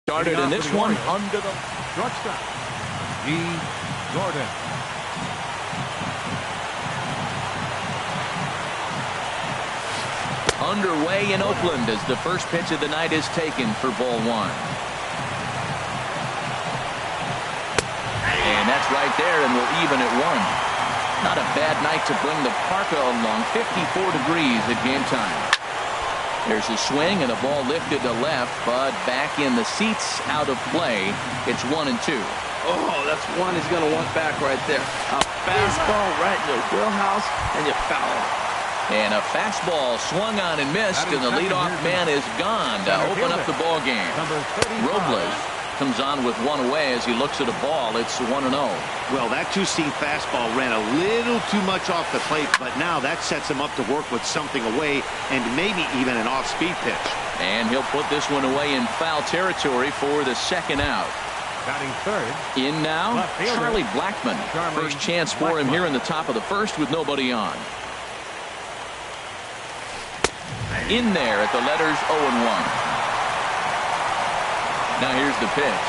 Started in this one under the shortstop, E. Gordon. Underway in Oakland as the first pitch of the night is taken for ball one. And that's right there, and we'll even at one. Not a bad night to bring the parka along. 54 degrees at game time. There's a swing and a ball lifted to left, but back in the seats, out of play. It's 1-2. Oh, that's one he's going to want back right there. A fastball right in your wheelhouse, and you foul it. And a fastball swung on and missed, and the leadoff man is gone to open up the ball game. Robles comes on with one away as he looks at a ball. It's 1-0. Well, that two-seam fastball ran a little too much off the plate, but now that sets him up to work with something away and maybe even an off-speed pitch. And he'll put this one away in foul territory for the second out. Batting third. In now, Charlie Blackmon. First chance for him here in the top of the first with nobody on. In there at the letters 0-1. Now here's the pitch.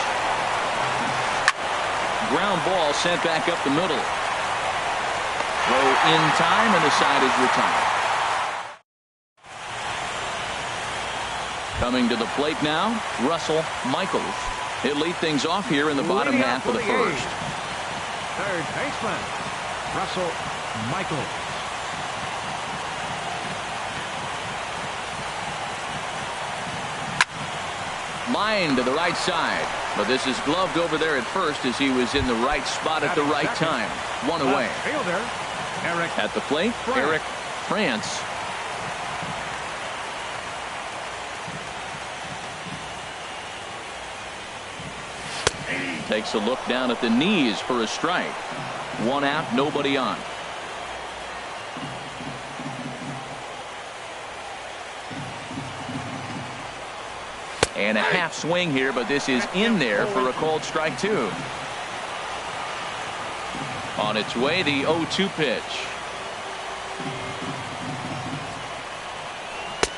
Ground ball sent back up the middle. Throw in time, and the side is retired. Coming to the plate now, Russell Michaels. He'll lead things off here in the bottom half of the first. Third baseman, Russell Michaels. Line to the right side, but this is gloved over there at first as he was in the right spot at the right time. One away. Fielder, Eric at the plate, Eric France. Takes a look down at the knees for a strike. One out, nobody on. And a half swing here, but this is in there for a called strike two. On its way, the 0-2 pitch.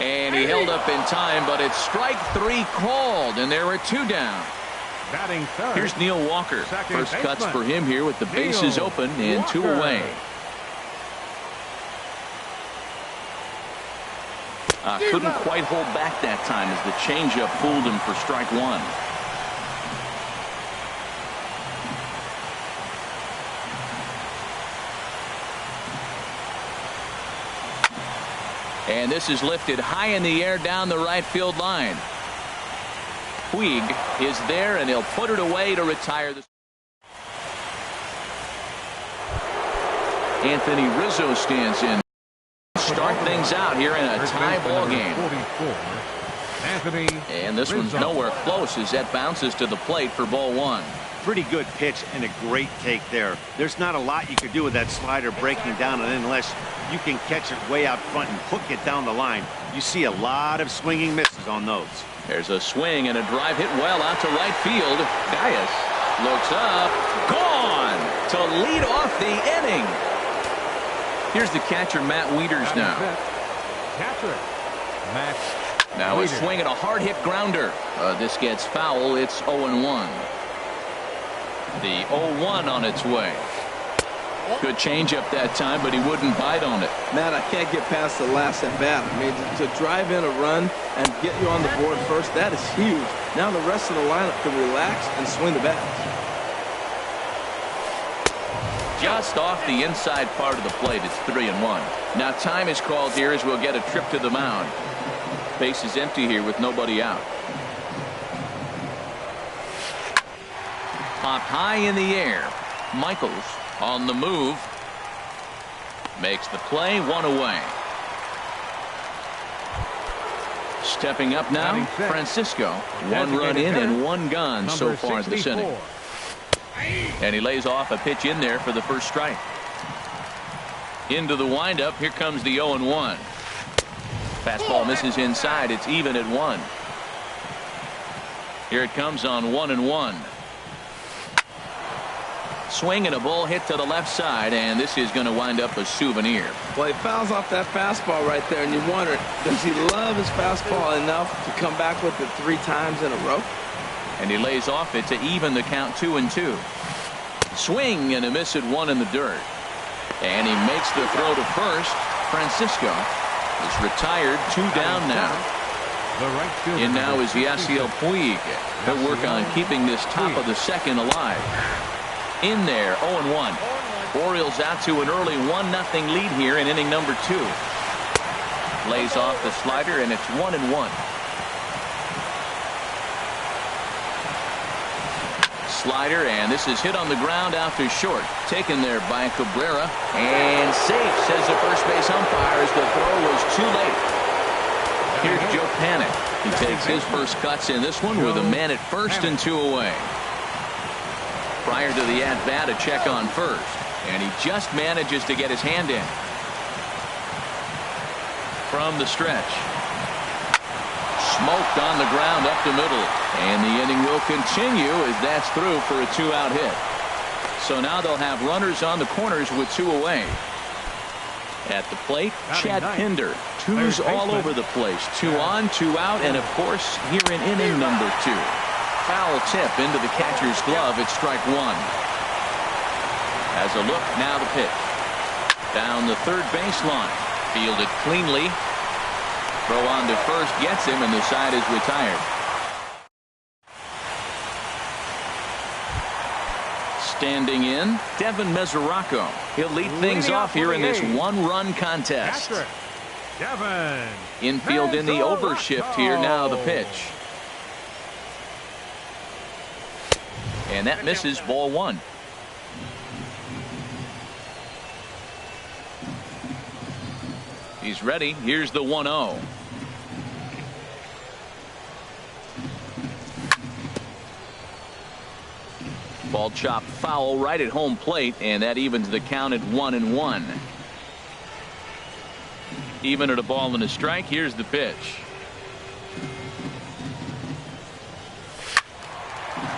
And he held up in time, but it's strike three called, and there are two down. Batting third. Here's Neil Walker. First cuts for him here with the bases open and two away. Couldn't quite hold back that time as the changeup fooled him for strike one. And this is lifted high in the air down the right field line. Puig is there, and he'll put it away to retire the. Anthony Rizzo stands in. Start things out here in a tie ball game. And this one's nowhere close as that bounces to the plate for ball one. Pretty good pitch and a great take there. There's not a lot you could do with that slider breaking down, and unless you can catch it way out front and hook it down the line, you see a lot of swinging misses on those. There's a swing and a drive hit well out to right field. Gaius looks up, gone to lead off the inning. Here's the catcher, Matt Wieters now. Now a swing and a hard hit grounder. This gets foul. It's 0-1. The 0-1 on its way. Good changeup that time, but he wouldn't bite on it. Matt, I can't get past the last at bat. I mean, to drive in a run and get you on the board first, that is huge. Now the rest of the lineup can relax and swing the bat. Just off the inside part of the plate, it's 3-1. Now time is called here as we'll get a trip to the mound. Base is empty here with nobody out. Popped high in the air. Michaels on the move. Makes the play, one away. Stepping up now, Francisco. One run in and one gone so far this inning. And he lays off a pitch in there for the first strike. Into the windup. Here comes the 0-1. Fastball misses inside. It's even at 1. Here it comes on 1-1. Swing and a ball hit to the left side, and this is going to wind up a souvenir. Well, he fouls off that fastball right there, and you wonder, does he love his fastball enough to come back with it 3 times in a row? And he lays off it to even the count 2-2. Swing and a miss at one in the dirt. And he makes the throw to first. Francisco is retired, 2 down now. In now is Yasiel Puig. He'll work on keeping this top of the second alive. In there, 0-1. Orioles out to an early 1-0 lead here in inning number 2. Lays off the slider, and it's 1-1. Slider, and this is hit on the ground out to short. Taken there by Cabrera, and safe, says the first base umpire, as the throw was too late. Here's Joe Panik. He takes his first cuts in this one with a man at first and 2 away. Prior to the at-bat, a check on first, and he just manages to get his hand in. From the stretch. Smoked on the ground up the middle, and the inning will continue as that's through for a 2-out hit. So now they'll have runners on the corners with 2 away. At the plate, Chad Pinder. 2s all over the place. 2 on, 2 out, and of course here in inning number 2. Foul tip into the catcher's glove at strike 1. As a look, now the pitch. Down the third baseline. Fielded cleanly. Throw on to first gets him, and the side is retired. Standing in, Devin Mesoraco. He'll lead things off here in this 1-run contest. Devin. Infield in the overshift here. Now the pitch. And that misses, ball 1. He's ready. Here's the 1-0. Ball chopped foul right at home plate, and that evens the count at 1-1. Even at a ball and a strike. Here's the pitch.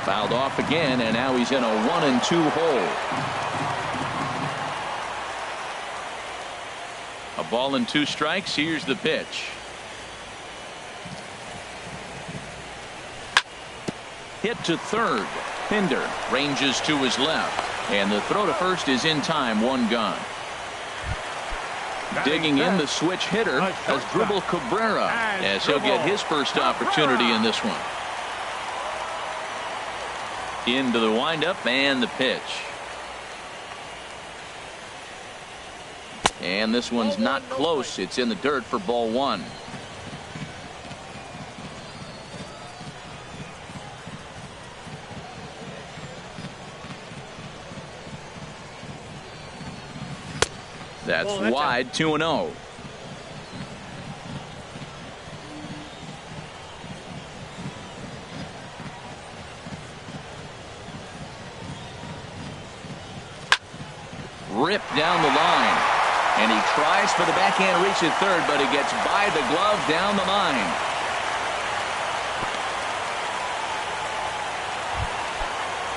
Fouled off again, and now he's in a 1-2 hole. A ball and 2 strikes. Here's the pitch. Hit to third. Pinder ranges to his left, and the throw to first is in time. 1 gone. Digging in, the switch hitter has Dribble Cabrera, as he'll get his first opportunity in this one. Into the windup and the pitch. And this one's not close. It's in the dirt for ball 1. That's wide. 2-0. Ripped down the line, and he tries for the backhand reach at third, but he gets by the glove down the line.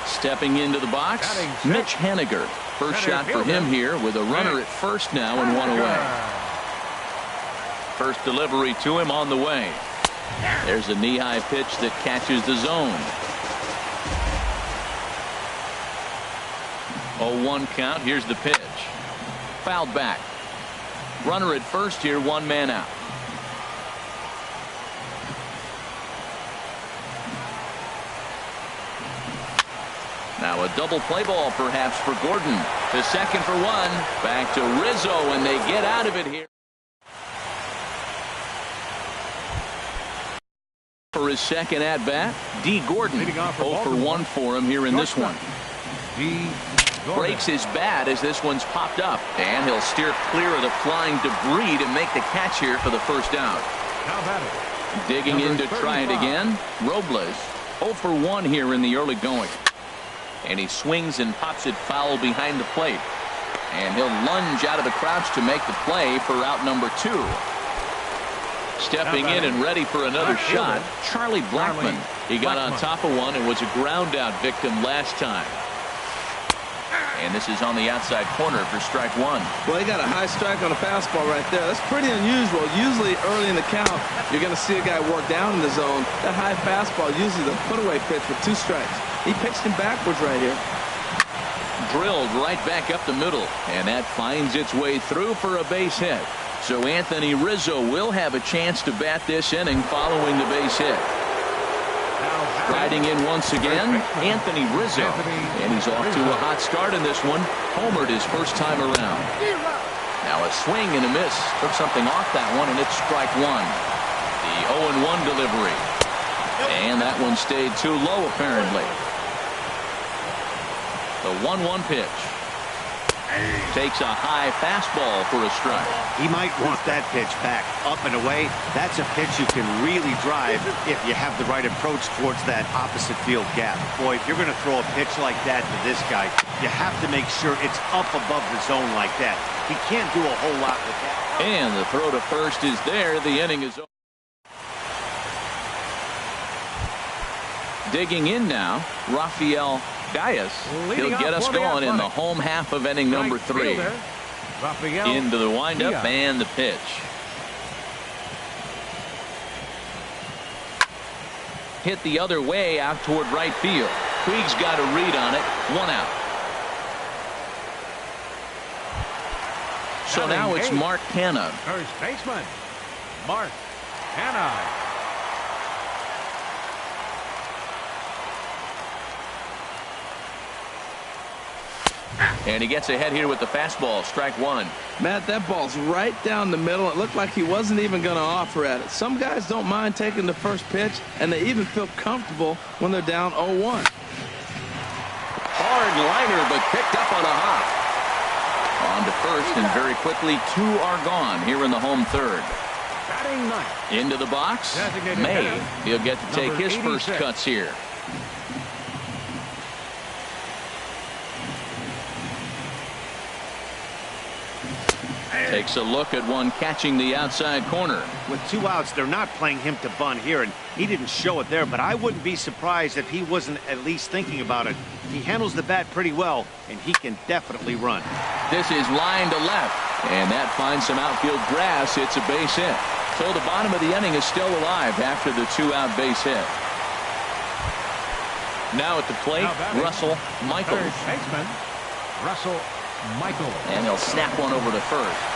Stepping into the box, Mitch Haniger. First shot for him here with a runner at first now and 1 away. First delivery to him on the way. There's a knee-high pitch that catches the zone. 0-1 count. Here's the pitch. Fouled back. Runner at first here, 1 man out. Now a double play ball perhaps for Gordon. To second for 1. Back to Rizzo, and they get out of it here. For his second at bat, D. Gordon. 0 for 1 for him here in this one. Breaks his bat as this one's popped up, and he'll steer clear of the flying debris to make the catch here for the first out. Digging in to try it again, Robles. 0 for 1 here in the early going. And he swings and pops it foul behind the plate. And he'll lunge out of the crouch to make the play for out number 2. Stepping in and ready for another shot, Charlie Blackmon. He got on top of one and was a ground out victim last time. And this is on the outside corner for strike one. Well, he got a high strike on a fastball right there. That's pretty unusual. Usually early in the count, you're going to see a guy work down in the zone. That high fastball, usually the put-away pitch with 2 strikes. He pitched him backwards right here. Drilled right back up the middle, and that finds its way through for a base hit. So Anthony Rizzo will have a chance to bat this inning following the base hit. Riding in once again, Anthony Rizzo, and he's off to a hot start in this one. Homered his first time around. Now a swing and a miss. Took something off that one, and it's strike one. The 0-1 delivery, and that one stayed too low apparently. The 1-1 pitch. Takes a high fastball for a strike. He might want that pitch back up and away. That's a pitch you can really drive if you have the right approach towards that opposite field gap. Boy, if you're going to throw a pitch like that to this guy, you have to make sure it's up above the zone like that. He can't do a whole lot with that. And the throw to first is there. The inning is over. Digging in now, Rafael Gaius. He'll get us going in the home half of inning number 3. Into the windup and the pitch. Hit the other way out toward right field. Puig's got a read on it. 1 out. So now it's Mark Canha. First baseman, Mark Canha. And he gets ahead here with the fastball. Strike one. Matt, that ball's right down the middle. It looked like he wasn't even going to offer at it. Some guys don't mind taking the first pitch, and they even feel comfortable when they're down 0-1. Hard liner, but picked up on a hop. On to first, and very quickly 2 are gone here in the home third. Batting ninth. Into the box, May. He'll get to take his first cuts here. Takes a look at one catching the outside corner. With 2 outs, they're not playing him to bunt here, and he didn't show it there, but I wouldn't be surprised if he wasn't at least thinking about it. He handles the bat pretty well, and he can definitely run. This is line to left, and that finds some outfield grass. It's a base hit. So the bottom of the inning is still alive after the 2-out base hit. Now at the plate, Russell Michaels. Third baseman, Russell Michaels. And he'll snap one over to first.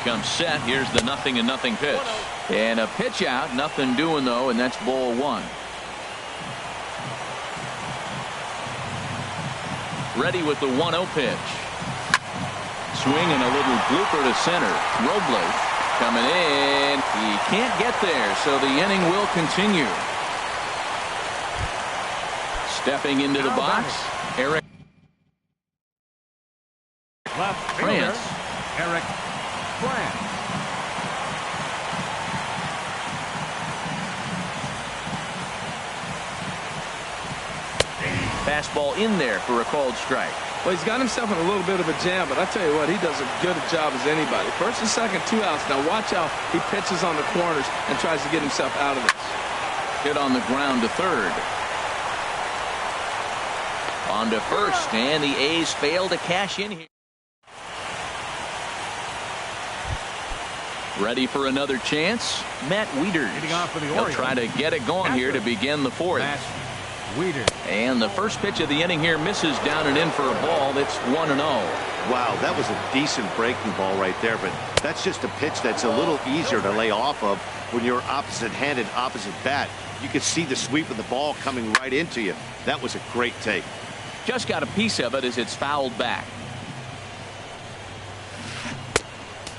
Comes set. Here's the 0-0 pitch. And a pitch out. Nothing doing though, and that's ball 1. Ready with the 1-0 pitch. Swinging a little blooper to center. Robles coming in. He can't get there, so the inning will continue. Stepping into the box, Eric Left fielder, Eric France. Fastball in there for a called strike. Well, he's got himself in a little bit of a jam, but I tell you what, he does a good job as anybody. First and second, 2 outs. Now watch how he pitches on the corners and tries to get himself out of this. Hit on the ground to third. On to first, and the A's fail to cash in here. Ready for another chance? Matt Wieters. He'll try to get it going here to begin the 4th. And the first pitch of the inning here misses down and in for a ball. That's 1-0. Wow, that was a decent breaking ball right there, but that's just a pitch that's a little easier to lay off of when you're opposite-handed, opposite bat. You could see the sweep of the ball coming right into you. That was a great take. Just got a piece of it as it's fouled back.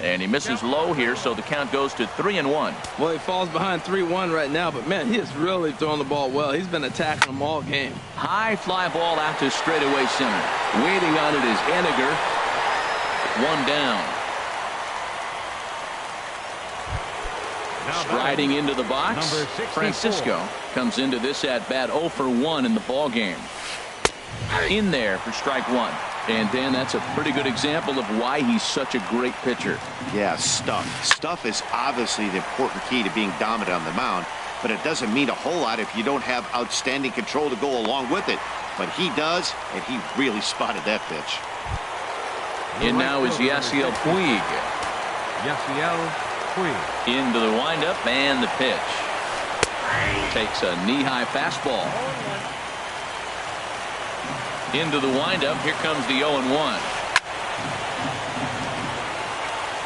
And he misses low here, so the count goes to 3-1. Well, he falls behind 3-1 right now, but man, he has really thrown the ball well. He's been attacking them all game. High fly ball out to straightaway center. Waiting on it is Henniger. 1 down. Striding into the box, Francisco comes into this at bat 0 for 1 in the ball game. In there for strike 1. And Dan, that's a pretty good example of why he's such a great pitcher. Yeah, stuff. Stuff is obviously the important key to being dominant on the mound, but it doesn't mean a whole lot if you don't have outstanding control to go along with it. But he does, and he really spotted that pitch. And now is Yasiel Puig. Yasiel Puig. Into the windup and the pitch. Takes a knee-high fastball. Into the windup. Here comes the 0-1.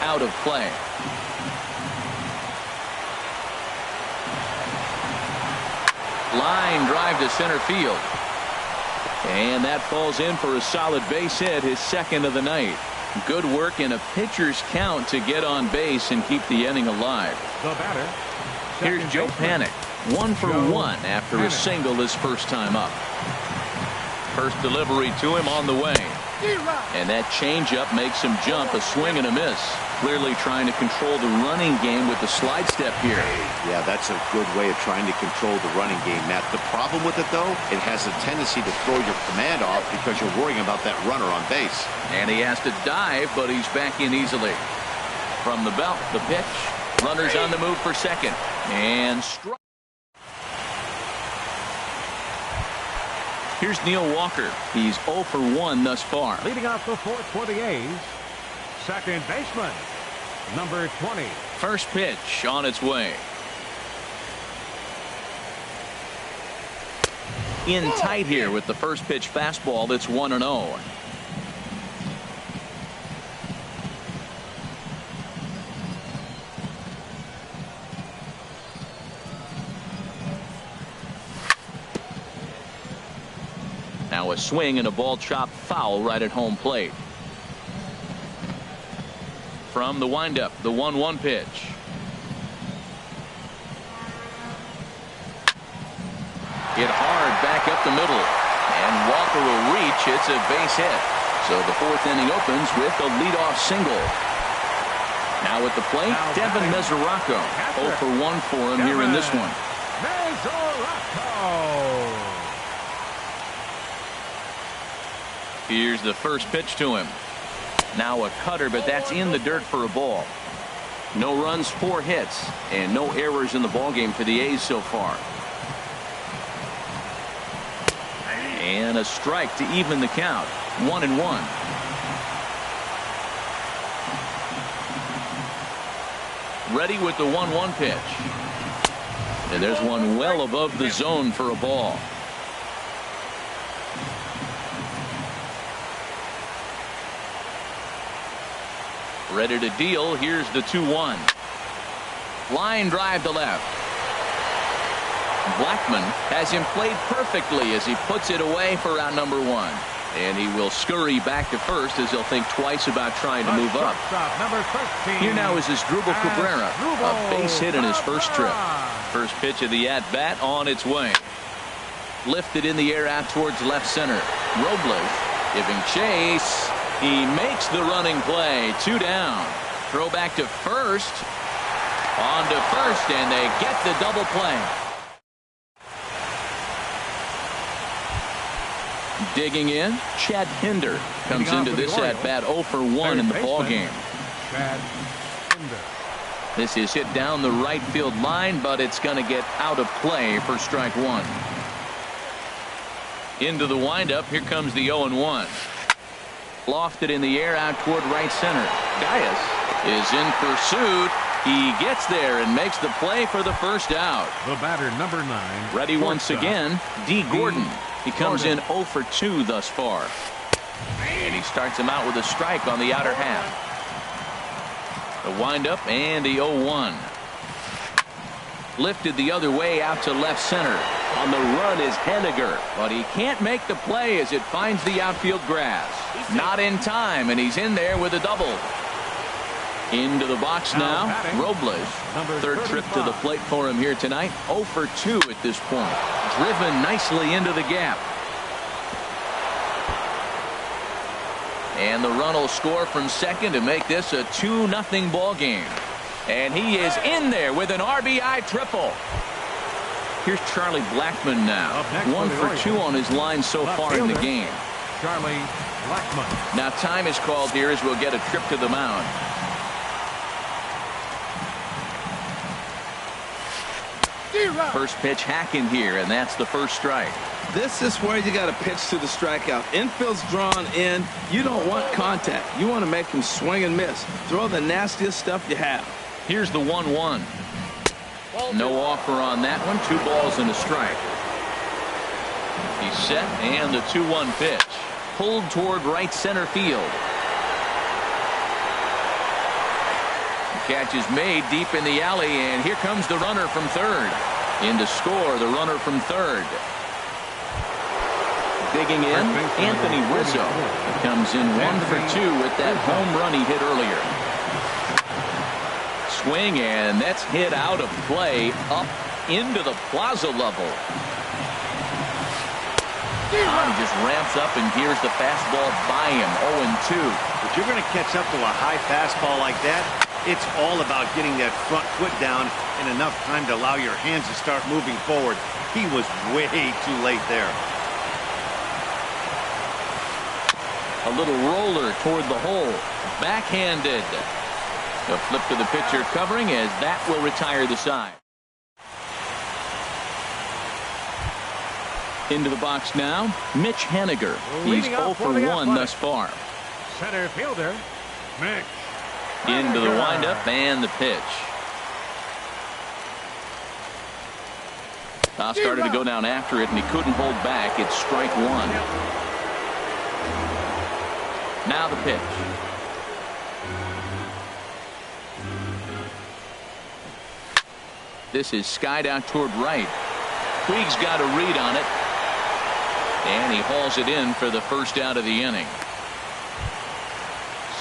Out of play. Line drive to center field. And that falls in for a solid base hit, his second of the night. Good work in a pitcher's count to get on base and keep the inning alive. The batter. Here's Joe Panik. 1 for 1 after a single his first time up. First delivery to him on the way. And that changeup makes him jump, a swing and a miss. Clearly trying to control the running game with the slide step here. Yeah, that's a good way of trying to control the running game, Matt. The problem with it, though, it has a tendency to throw your command off because you're worrying about that runner on base. And he has to dive, but he's back in easily. From the belt, the pitch. Runners on the move for second. And strike. Here's Neil Walker. He's 0 for 1 thus far. Leading off the fourth for the A's, second baseman, number 20. First pitch on its way. In tight here with the first pitch fastball. That's 1-0. Now a swing and a ball chopped foul right at home plate. From the windup, the 1-1 pitch. Hit hard back up the middle. And Walker will reach. It's a base hit. So the fourth inning opens with a leadoff single. Now at the plate, Devin Mesoraco. 0 for 1 for him here in this one. Mesoraco. Here's the first pitch to him. Now a cutter, but that's in the dirt for a ball. No runs, 4 hits, and no errors in the ballgame for the A's so far. And a strike to even the count. 1-1. Ready with the 1-1 pitch. And there's one well above the zone for a ball. Ready to deal. Here's the 2-1. Line drive to left. Blackman has him played perfectly as he puts it away for out number 1. And he will scurry back to first as he'll think twice about trying to move up. Here now is Asdrubal Cabrera. A base hit in his first trip. First pitch of the at-bat on its way. Lifted in the air out towards left center. Robles giving chase. He makes the running play. 2 down. Throw back to first. On to first, and they get the double play. Digging in, Chad Pinder comes into this at-bat 0 for 1 in the ballgame. Chad Pinder. This is hit down the right field line, but it's going to get out of play for strike 1. Into the windup. Here comes the 0-1. Lofted in the air out toward right center. Gaius is in pursuit. He gets there and makes the play for the first out. The batter, number 9. Ready once again, D. Gordon. He comes in 0 for 2 thus far. And he starts him out with a strike on the outer half. The windup and the 0-1. Lifted the other way out to left center. On the run is Henniger, but he can't make the play as it finds the outfield grass. Not in time, and he's in there with a double. Into the box now, Robles. Third trip to the plate for him here tonight. 0 for 2 at this point. Driven nicely into the gap. And the run will score from second to make this a 2-0 ball game. And he is in there with an RBI triple. Here's Charlie Blackmon now. 1 for 2 on his line so far in the game. Charlie Blackmon. Now time is called here as we'll get a trip to the mound. First pitch hacking here, and that's the first strike. This is where you got to pitch to the strikeout. Infield's drawn in. You don't want contact. You want to make him swing and miss. Throw the nastiest stuff you have. Here's the 1-1. No offer on that one. 2 balls and a strike. He's set, and the 2-1 pitch. Pulled toward right center field. The catch is made deep in the alley, and here comes the runner from third. In to score, the runner from third. Digging in, Anthony Rizzo. He comes in 1 for 2 with that home run he hit earlier. Swing, and that's hit out of play up into the plaza level. He just ramps up and gears the fastball by him. 0-2. If you're going to catch up to a high fastball like that, it's all about getting that front foot down in enough time to allow your hands to start moving forward. He was way too late there. A little roller toward the hole. Backhanded. A flip to the pitcher covering as that will retire the side. Into the box now, Mitch Haniger. He's 0 for 1 thus far. Center fielder, Mitch. Into the windup and the pitch. Started to go down after it, and he couldn't hold back. It's strike 1. Now the pitch. This is skied out toward right. Puig's got a read on it. And he hauls it in for the first out of the inning.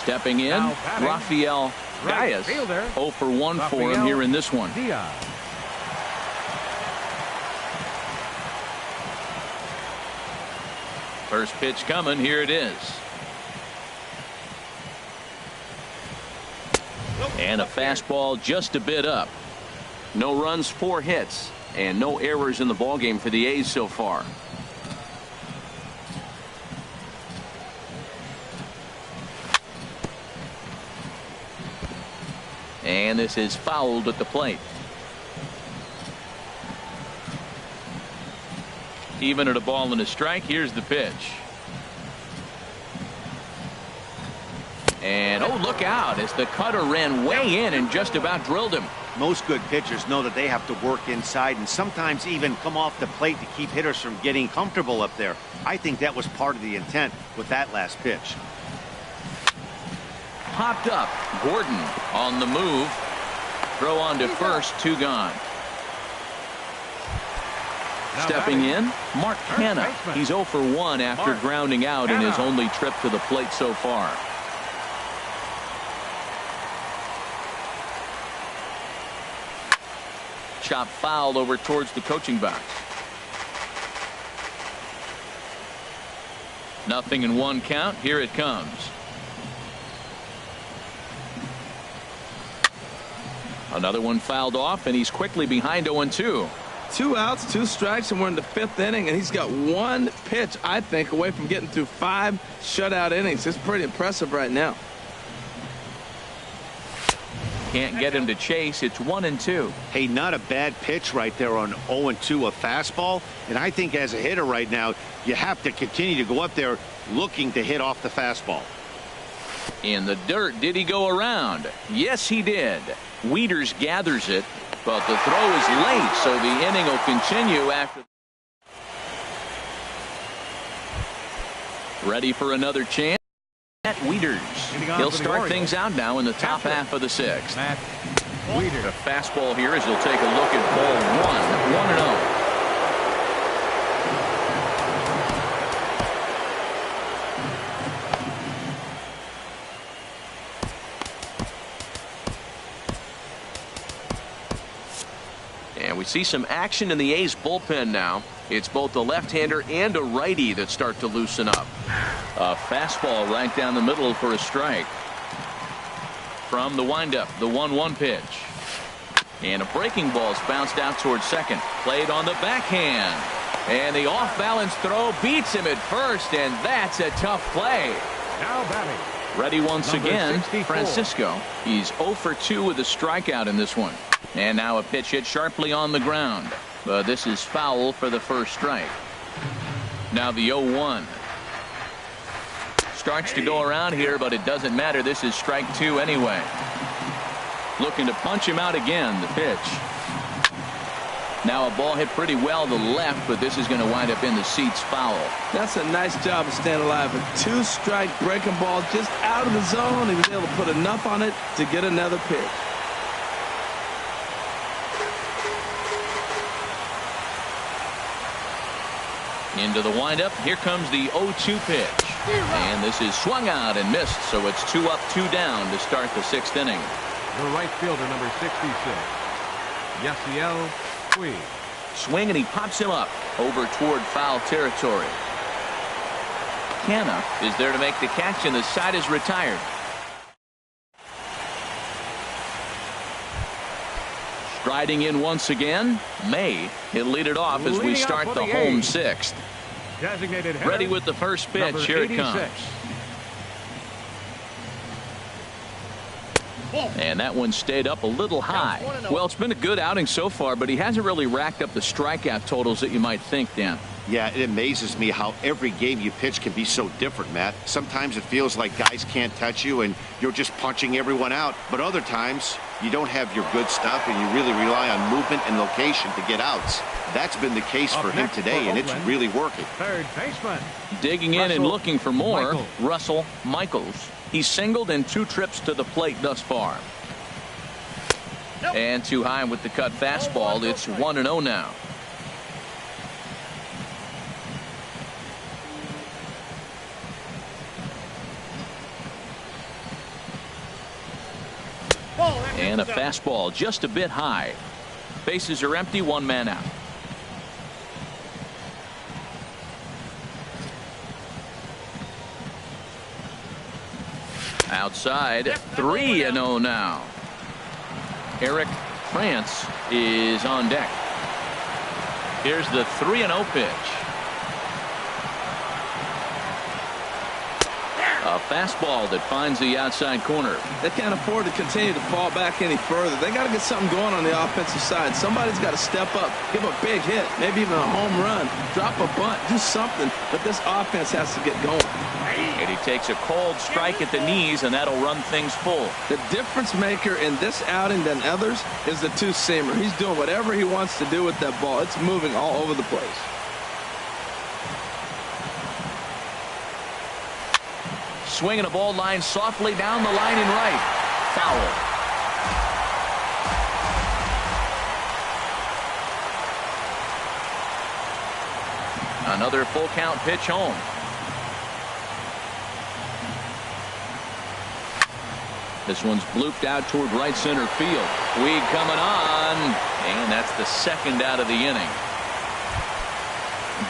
Stepping in, Rafael Diaz. 0 for 1 for him here in this one. First pitch coming. Here it is. And a fastball just a bit up. No runs, 4 hits, and no errors in the ballgame for the A's so far. And this is fouled at the plate. Even at a ball and a strike, here's the pitch. And oh, look out as the cutter ran way in and just about drilled him. Most good pitchers know that they have to work inside and sometimes even come off the plate to keep hitters from getting comfortable up there. I think that was part of the intent with that last pitch. Popped up. Gordon on the move. Throw on to first. 2 gone. Stepping in, Mark Canha. He's 0 for 1 after grounding out in his only trip to the plate so far. Chop foul over towards the coaching box. 0-1 count. Here it comes. Another one fouled off, and he's quickly behind 0-2. 2 outs, 2 strikes, and we're in the 5th inning, and he's got 1 pitch, I think, away from getting through 5 shutout innings. It's pretty impressive right now. Can't get him to chase. It's 1-2. Hey, not a bad pitch right there on 0-2, a fastball. And I think as a hitter right now, you have to continue to go up there looking to hit off the fastball. In the dirt, did he go around? Yes, he did. Wieters gathers it, but the throw is late, so the inning will continue after. Ready for another chance? Matt Wieters. He'll start things out now in the top half of the 6th. The fastball here as he'll take a look at ball 1. 1-0. And we see some action in the A's bullpen now. It's both a left-hander and a righty that start to loosen up. A fastball right down the middle for a strike. From the windup, the 1-1 pitch. And a breaking ball's bounced out towards second. Played on the backhand. And the off-balance throw beats him at first, and that's a tough play. Now batting. Ready once Number again, 64. Francisco. He's 0 for 2 with a strikeout in this one. And now a pitch hit sharply on the ground. But this is foul for the first strike. Now the 0-1. Starts to go around here, but it doesn't matter. This is strike 2 anyway. Looking to punch him out again, the pitch. Now a ball hit pretty well to the left, but this is going to wind up in the seats foul. That's a nice job of staying alive. A 2-strike breaking ball just out of the zone. He was able to put enough on it to get another pitch. Into the windup. Here comes the 0-2 pitch. And this is swung out and missed, so it's 2 up, 2 down to start the 6th inning. The right fielder, number 66. Yasiel Puig. Swing, and he pops him up over toward foul territory. Canna is there to make the catch, and the side is retired. Striding in once again, May. He'll lead it off as we start the home 6th. Designated hitter, Ready with the first pitch. number Here it 86. comes. And that one stayed up a little high. Well, it's been a good outing so far, but he hasn't really racked up the strikeout totals that you might think, Dan. Yeah, it amazes me how every game you pitch can be so different, Matt. Sometimes it feels like guys can't touch you and you're just punching everyone out. But other times you don't have your good stuff and you really rely on movement and location to get outs. That's been the case for him today, and it's really working. Third baseman. Digging in and looking for more, Michaels. Russell Michaels. He's singled in 2 trips to the plate thus far. And too high with the cut fastball. It's 1-0 now. And a fastball just a bit high. Bases are empty, 1 man out. Outside, 3-0 now. Eric France is on deck. Here's the 3-0 pitch. A fastball that finds the outside corner. They can't afford to continue to fall back any further. They got to get something going on the offensive side. Somebody's got to step up, give a big hit, maybe even a home run, drop a bunt, do something. But this offense has to get going. And he takes a cold strike at the knees, and that'll run things full. The difference maker in this outing than others is the 2-seamer. He's doing whatever he wants to do with that ball. It's moving all over the place. Swinging a ball line softly down the line in right. Foul. Another full count pitch home. This one's blooped out toward right center field. Weed coming on, and that's the 2nd out of the inning.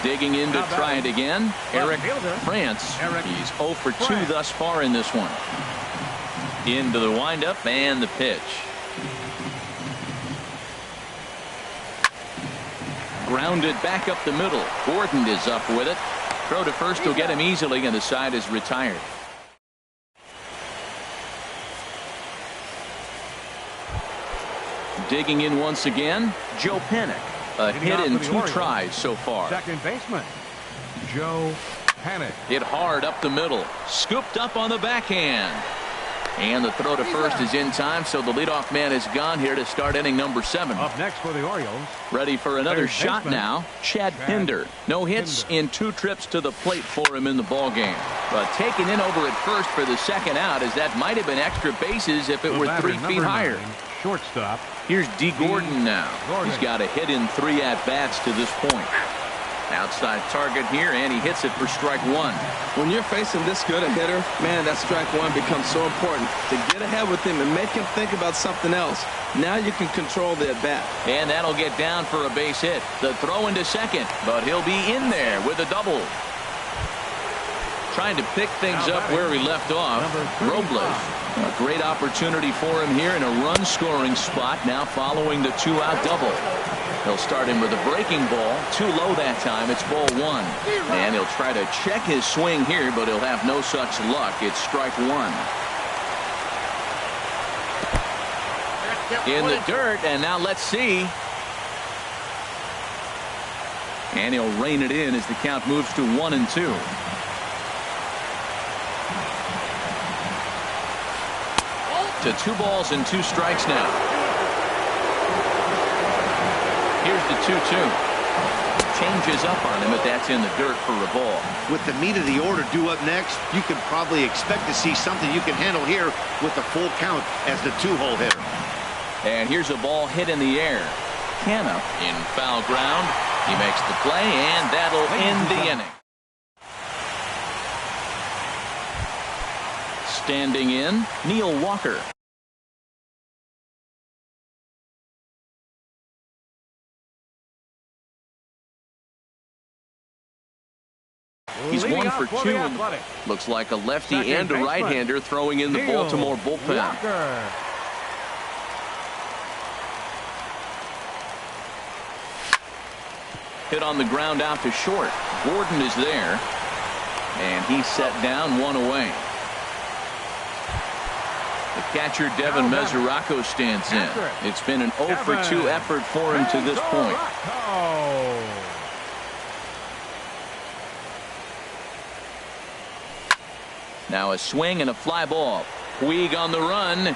Digging in to try it again, Eric France. He's 0 for 2 thus far in this one. Into the windup and the pitch. Grounded back up the middle. Gordon is up with it. Throw to first will get him easily, and the side is retired. Digging in once again, Joe Panik. A hit in 2 tries so far. Second baseman, Joe Panik. Hit hard up the middle. Scooped up on the backhand. And the throw to first is in time, so the leadoff man is gone here to start inning number 7. Up next for the Orioles. Ready for another Third shot baseman, now. Chad Pinder. No hits in 2 trips to the plate for him in the ballgame. But taken in over at first for the 2nd out, as that might have been extra bases if it The were batter, 3 feet number higher. 9, shortstop. Here's D. Gordon now. Gordon. He's got a hit in 3 at-bats to this point. Outside target here, and he hits it for strike 1. When you're facing this good a hitter, man, that strike 1 becomes so important. To get ahead with him and make him think about something else. Now you can control the at-bat. And that'll get down for a base hit. The throw into second, but he'll be in there with a double. Trying to pick things up where he left off. Robles A great opportunity for him here in a run-scoring spot now following the two-out double. He'll start him with a breaking ball. Too low that time. It's ball one. And he'll try to check his swing here, but he'll have no such luck. It's strike one. In the dirt, and now let's see. And he'll rein it in as the count moves to 1-2. To 2 balls and 2 strikes now. Here's the 2-2. Changes up on him, but that's in the dirt for a ball. With the meat of the order due up next, you can probably expect to see something you can handle here with the full count as the 2-hole hitter. And here's a ball hit in the air. Canna in foul ground. He makes the play, and that'll end the inning. Standing in, Neil Walker. He's 1 for 2. And looks like a lefty and a right-hander throwing in the Baltimore bullpen. Hit on the ground out to short. Gordon is there. And he's set down, 1 away. The catcher, Devin Mesoraco, stands in. It's been an 0 for 2 effort for him to this point. Now a swing and a fly ball. Puig on the run,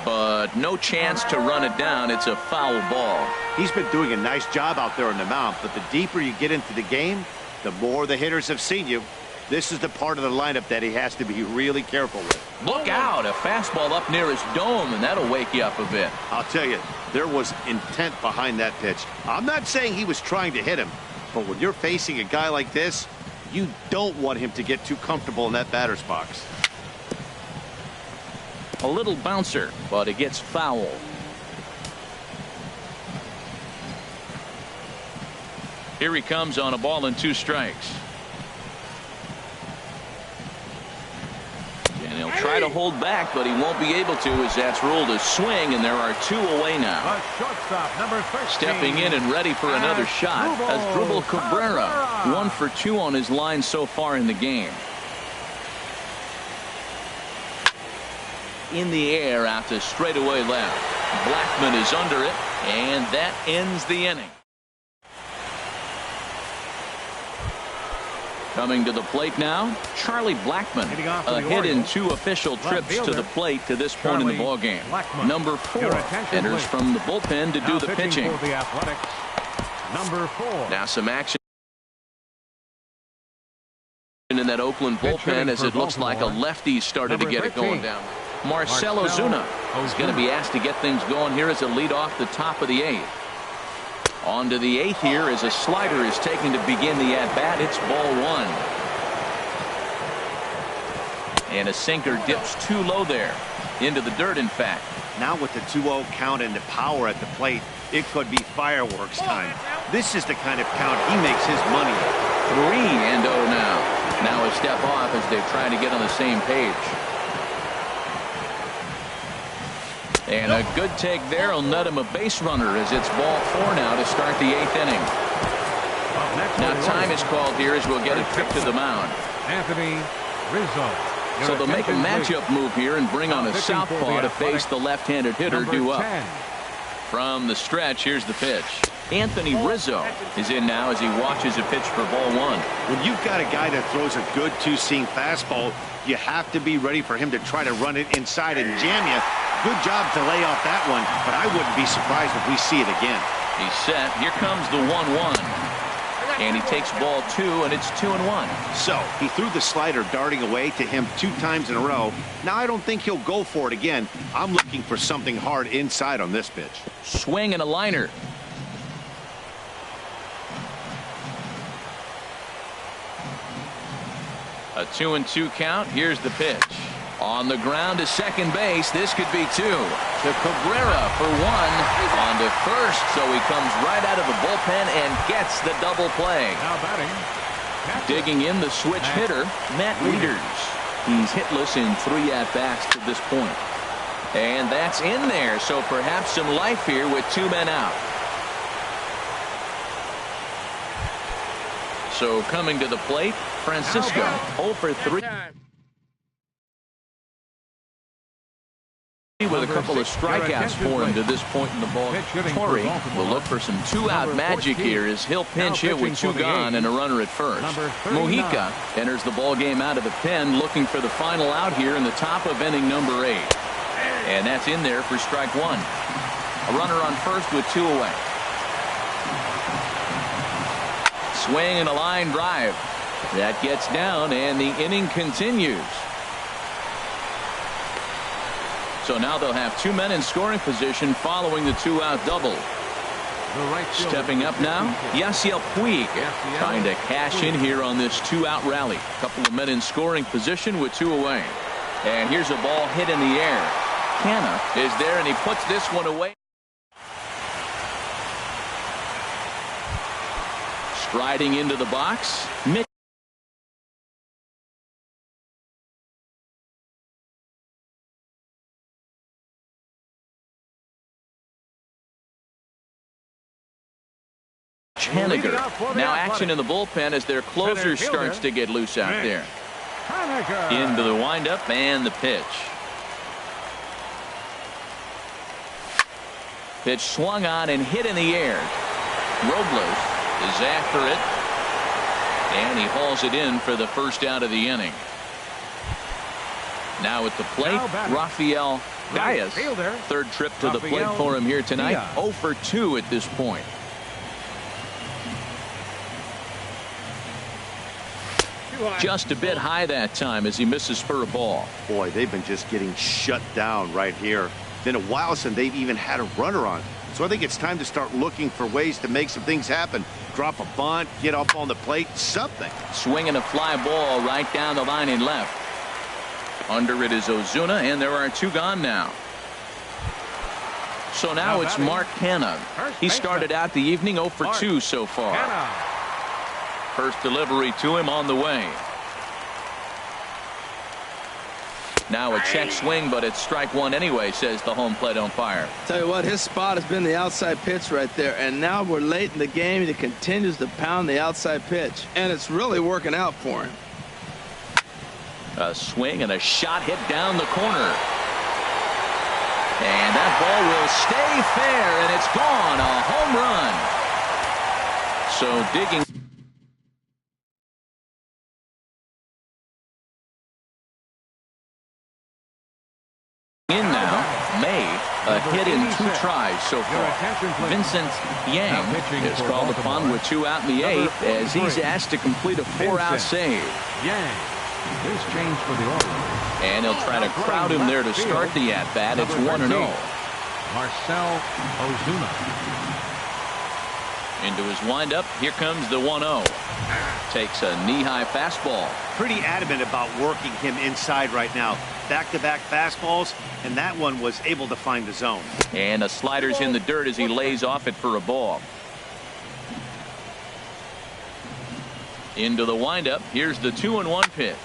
but no chance to run it down. It's a foul ball. He's been doing a nice job out there on the mound, but the deeper you get into the game, the more the hitters have seen you. This is the part of the lineup that he has to be really careful with. Look out, a fastball up near his dome, and that'll wake you up a bit. I'll tell you, there was intent behind that pitch. I'm not saying he was trying to hit him, but when you're facing a guy like this, you don't want him to get too comfortable in that batter's box. A little bouncer, but it gets foul. Here he comes on a ball and 2 strikes. And he'll try to hold back, but he won't be able to as that's ruled a swing, and there are 2 away now. Stepping in and ready for another shot. Asdrubal Cabrera, 1 for 2 on his line so far in the game. In the air out to straightaway left. Blackman is under it, and that ends the inning. Coming to the plate now, Charlie Blackman. A hit in 2 official trips to the plate to this point in the ballgame. Number 4 enters from the bullpen to do the pitching. Now some action in that Oakland bullpen as it looks like a lefty started to get it going down. Marcell Ozuna is going to be asked to get things going here as a lead off the top of the 8th. On to the 8th here as a slider is taken to begin the at-bat. It's ball 1. And a sinker dips too low there. Into the dirt, in fact. Now with the 2-0 count and the power at the plate, it could be fireworks time. This is the kind of count he makes his money at. 3-0 now. Now a step off as they try to get on the same page. And a good take there will net him a base runner as it's ball 4 now to start the 8th inning. Now time is called here as we'll get a trip to the mound. Anthony Rizzo. So they'll make a matchup move here and bring on a southpaw to face the left-handed hitter due up. From the stretch, here's the pitch. Anthony Rizzo is in now as he watches a pitch for ball 1. When you've got a guy that throws a good 2-seam fastball, you have to be ready for him to try to run it inside and jam you. Good job to lay off that one, but I wouldn't be surprised if we see it again. He's set. Here comes the 1-1. And he takes ball 2, and it's 2-1. So he threw the slider darting away to him 2 times in a row. Now I don't think he'll go for it again. I'm looking for something hard inside on this pitch. Swing and a liner. A 2-2 count. Here's the pitch. On the ground to second base. This could be 2. To Cabrera for 1. On to first. So he comes right out of the bullpen and gets the double play. Now batting. Digging in the switch hitter, Matt Wieters. He's hitless in 3 at-bats to this point. And that's in there, so perhaps some life here with 2 men out. So coming to the plate, Francisco, 0 for 3. With a couple of strikeouts for him to this point in the ball. Torrey will look for some 2-out magic here as he'll pinch hit with 2 gone and a runner at first. Mojica enters the ball game out of the pen, looking for the final out here in the top of inning number 8. And that's in there for strike 1. A runner on first with 2 away. Swing and a line drive. That gets down, and the inning continues. So now they'll have 2 men in scoring position following the 2-out double. Stepping up now, Yasiel Puig trying to cash in here on this 2-out rally. A couple of men in scoring position with 2 away. And here's a ball hit in the air. Canna is there, and he puts this one away. Striding into the box, Mitch. Haniger. Now action in the bullpen as their closer starts to get loose out there. Into the windup and the pitch. Pitch swung on and hit in the air. Robles is after it, and he hauls it in for the first out of the inning. Now at the plate, Rafael Diaz. Third trip to the plate for him here tonight. 0 for 2 at this point. Just a bit high that time as he misses for a ball. Boy, they've been just getting shut down right here. Been a while since they've even had a runner on. So I think it's time to start looking for ways to make some things happen. Drop a bunt, get up on the plate, something. Swinging a fly ball right down the line in left. Under it is Ozuna, and there are 2 gone now. So now it's Mark Canna. He started out the evening 0 for 2 so far. First delivery to him on the way. Now a check swing, but it's strike 1 anyway, says the home plate umpire. Tell you what, his spot has been the outside pitch right there, and now we're late in the game and he continues to pound the outside pitch, and it's really working out for him. A swing and a shot hit down the corner, and that ball will stay fair, and it's gone. A home run. So digging in now. May, a hit in 2 tries so far. Vincent Yang is called upon with 2 out in the 8th as he's asked to complete a 4-out save. And he'll try to crowd him there to start the at-bat. It's 1-0. Marcell Ozuna. Into his windup. Here comes the 1-0. Takes a knee-high fastball. Pretty adamant about working him inside right now. Back-to-back fastballs, and that one was able to find the zone. And a slider's in the dirt as he lays off it for a ball. Into the windup. Here's the 2-1 pitch.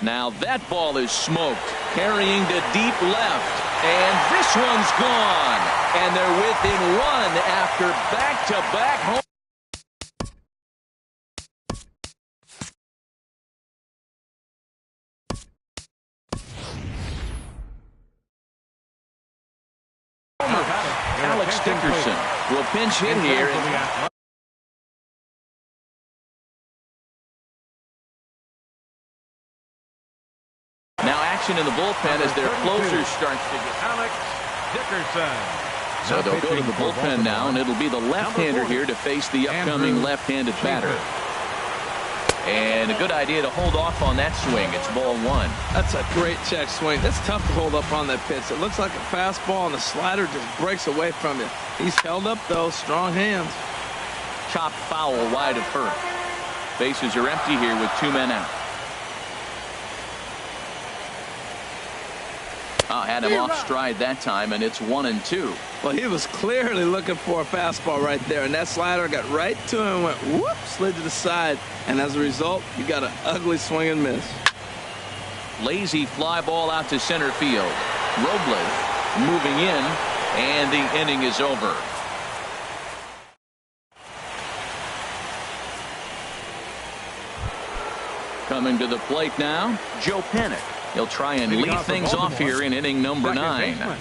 Now that ball is smoked, carrying to deep left, and this one's gone. And they're within 1 after back-to-back home. Alex Dickerson will pinch hit here. Now action in the bullpen as their closer starts to get. Alex Dickerson. So they'll go to the bullpen now, and it'll be the left-hander here to face the upcoming left-handed batter. And a good idea to hold off on that swing. It's ball 1. That's a great check swing. That's tough to hold up on that pitch. It looks like a fastball, and the slider just breaks away from it. He's held up, though. Strong hands. Chopped foul wide of first. Bases are empty here with 2 men out. Had him off stride that time, and it's 1-2. Well, he was clearly looking for a fastball right there, and that slider got right to him and went whoop, slid to the side, and as a result, you got an ugly swing and miss. Lazy fly ball out to center field. Robles moving in, and the inning is over. Coming to the plate now, Joe Panik. He'll try and lead things off here in inning number 9.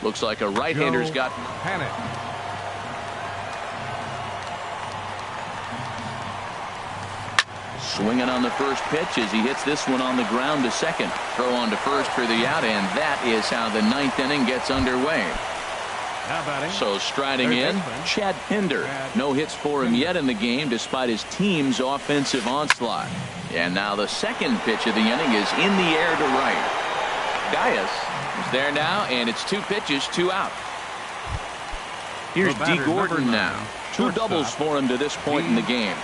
Looks like a right-hander's got Panik. swinging on the first pitch as he hits this one on the ground to second. Throw on to first for the out, and that is how the 9th inning gets underway. So striding in, Chad Pinder. No hits for him yet in the game despite his team's offensive onslaught. And now the second pitch of the inning is in the air to right. Gaius is there now, and it's 2 pitches, 2 out. Here's D. Gordon now. 2 doubles for him to this point in the game.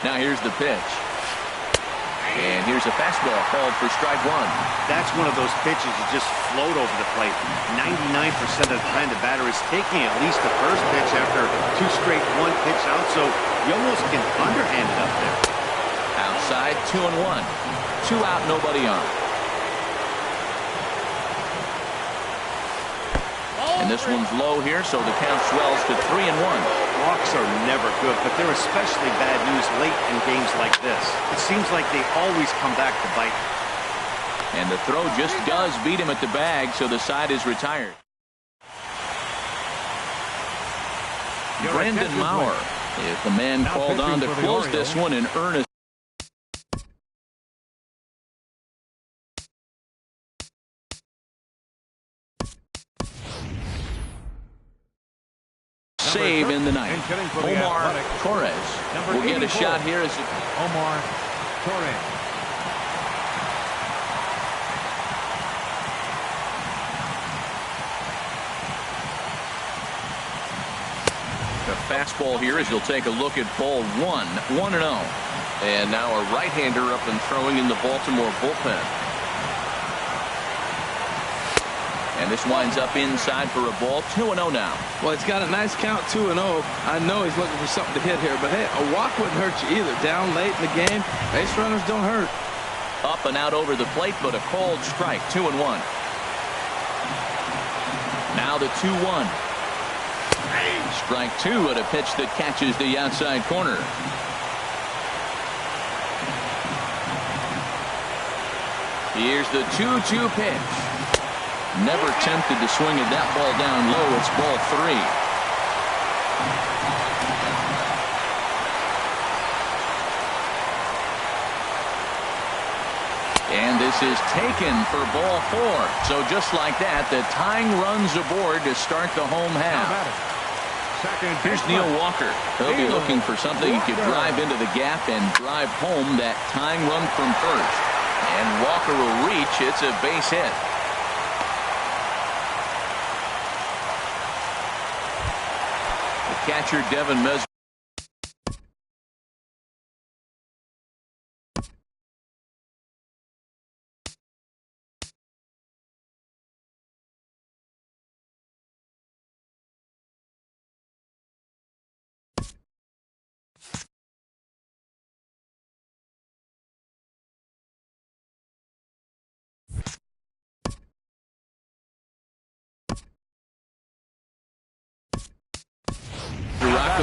Now here's the pitch. And here's a fastball called for strike 1. That's one of those pitches that just float over the plate. 99% of the time the batter is taking at least the first pitch after 2 straight 1-pitch out, so you almost can underhand it up there. Outside, 2-1. 2 out, nobody on. And this one's low here, so the count swells to 3-1. Walks are never good, but they're especially bad news late in games like this. It seems like they always come back to bite. And the throw just does beat him at the bag, so the side is retired. Brandon Maurer is the man called on to close this one in earnest. Save in the ninth. Omar Torres will get a shot here as Omar Torres. The fastball here as he'll take a look at ball 1, 1-0. And now a right-hander up and throwing in the Baltimore bullpen. And this winds up inside for a ball. 2-0 now. Well, it's got a nice count, 2-0. I know he's looking for something to hit here, but hey, a walk wouldn't hurt you either. Down late in the game, base runners don't hurt. Up and out over the plate, but a called strike. 2-1. Now the 2-1. Strike 2 at a pitch that catches the outside corner. Here's the 2-2 pitch. Never tempted to swing at that ball down low. It's ball 3. And this is taken for ball 4. So just like that, the tying runs aboard to start the home half. Here's Neil Walker. He'll be looking for something he could drive into the gap and drive home that tying run from first. And Walker will reach. It's a base hit. Catcher Devin Mesmer.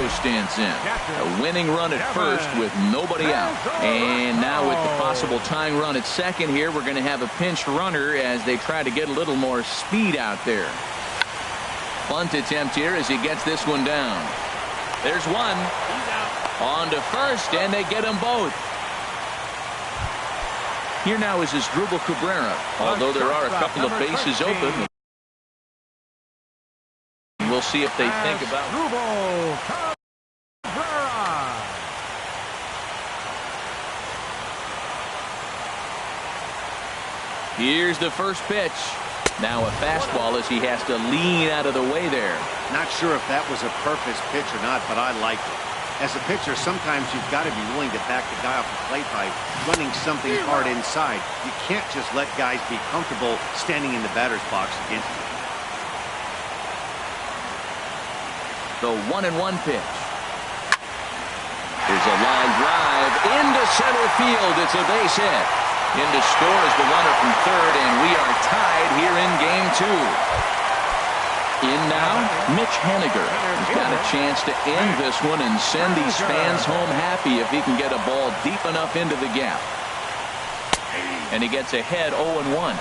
Stands in. A winning run at first with nobody out. And now with the possible tying run at second here, we're going to have a pinch runner as they try to get a little more speed out there. Bunt attempt here as he gets this one down. There's one. On to first, and they get them both. Here now is Asdrubal Cabrera. Although there are a couple of bases open, we'll see if they think about Here's the first pitch. Now a fastball as he has to lean out of the way there. Not sure if that was a purpose pitch or not, but I like it. As a pitcher, sometimes you've got to be willing to back the guy off the plate by running something hard inside. You can't just let guys be comfortable standing in the batter's box against you. The 1-1 pitch. Here's a line drive into center field. It's a base hit. Into scores the runner from third, and we are tied here in game 2. In now, Mitch Haniger. He's got a chance to end this one and send these fans home happy if he can get a ball deep enough into the gap. And he gets ahead 0-1.